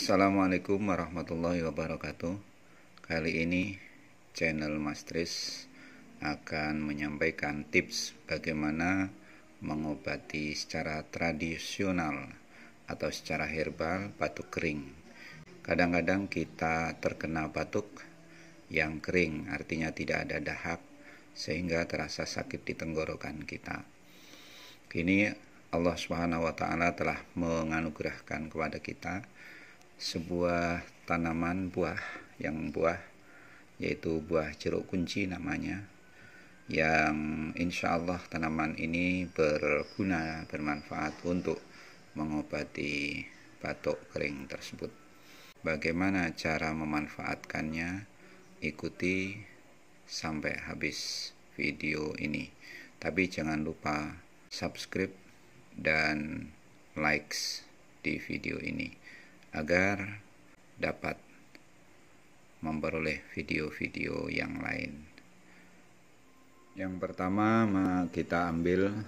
Assalamualaikum warahmatullahi wabarakatuh. Kali ini channel Mas Tris akan menyampaikan tips bagaimana mengobati secara tradisional atau secara herbal batuk kering. Kadang-kadang kita terkena batuk yang kering, artinya tidak ada dahak sehingga terasa sakit di tenggorokan kita. Kini Allah Subhanahu wa taala telah menganugerahkan kepada kita sebuah tanaman buah yaitu buah jeruk kunci namanya, yang insya Allah tanaman ini berguna, bermanfaat untuk mengobati batuk kering tersebut. Bagaimana cara memanfaatkannya? Ikuti sampai habis video ini, tapi jangan lupa subscribe dan likes di video ini agar dapat memperoleh video-video yang lain. Yang pertama, kita ambil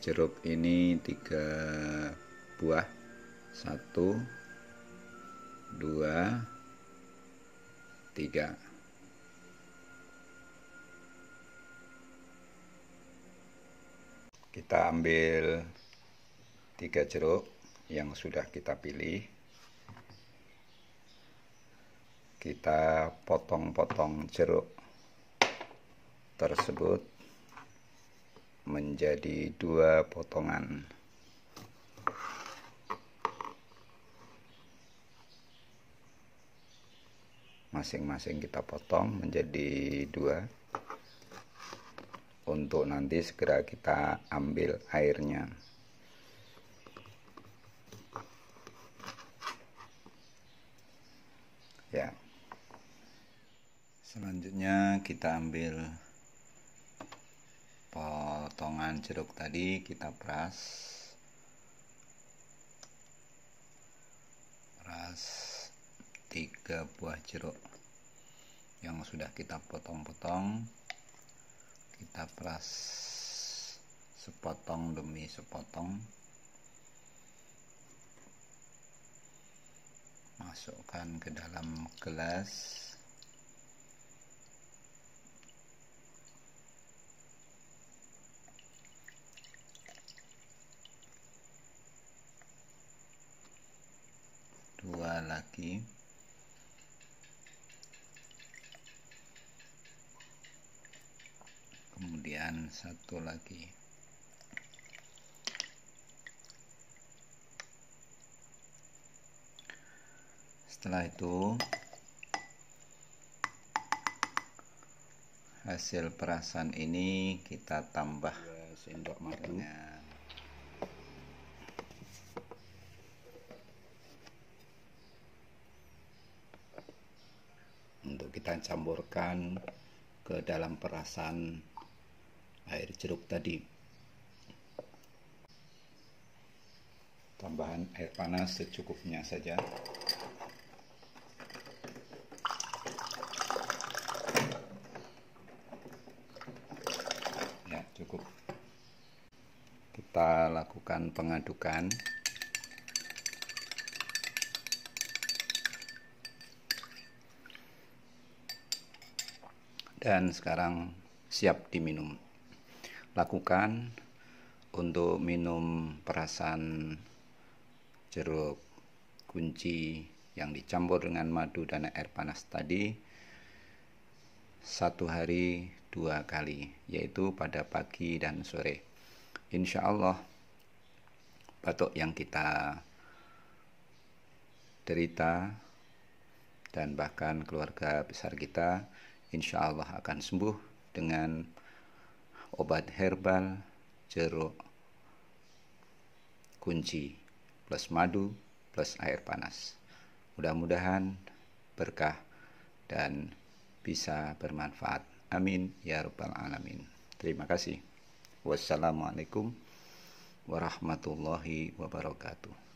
jeruk ini 3 buah, 1, 2, 3. Kita ambil 3 jeruk yang sudah kita pilih. Kita potong-potong jeruk tersebut menjadi 2 potongan. Masing-masing kita potong menjadi 2 untuk nanti segera kita ambil airnya. Ya. Selanjutnya kita ambil potongan jeruk tadi, kita peras 3 buah jeruk yang sudah kita potong-potong. Kita peras sepotong demi sepotong, masukkan ke dalam gelas. Dua lagi. Kemudian 1 lagi. Setelah itu hasil perasan ini kita tambah 2 sendok madu. Untuk kita campurkan ke dalam perasan air jeruk tadi. Tambahan air panas secukupnya saja. Ya, cukup. Kita lakukan pengadukan. Dan sekarang siap diminum. Lakukan untuk minum perasan jeruk kunci yang dicampur dengan madu dan air panas tadi 1 hari 2 kali, yaitu pada pagi dan sore. Insya Allah batuk yang kita derita dan bahkan keluarga besar kita insya Allah akan sembuh dengan obat herbal jeruk kunci plus madu plus air panas. Mudah-mudahan berkah dan bisa bermanfaat. Amin ya rabbal alamin. Terima kasih. Wassalamualaikum warahmatullahi wabarakatuh.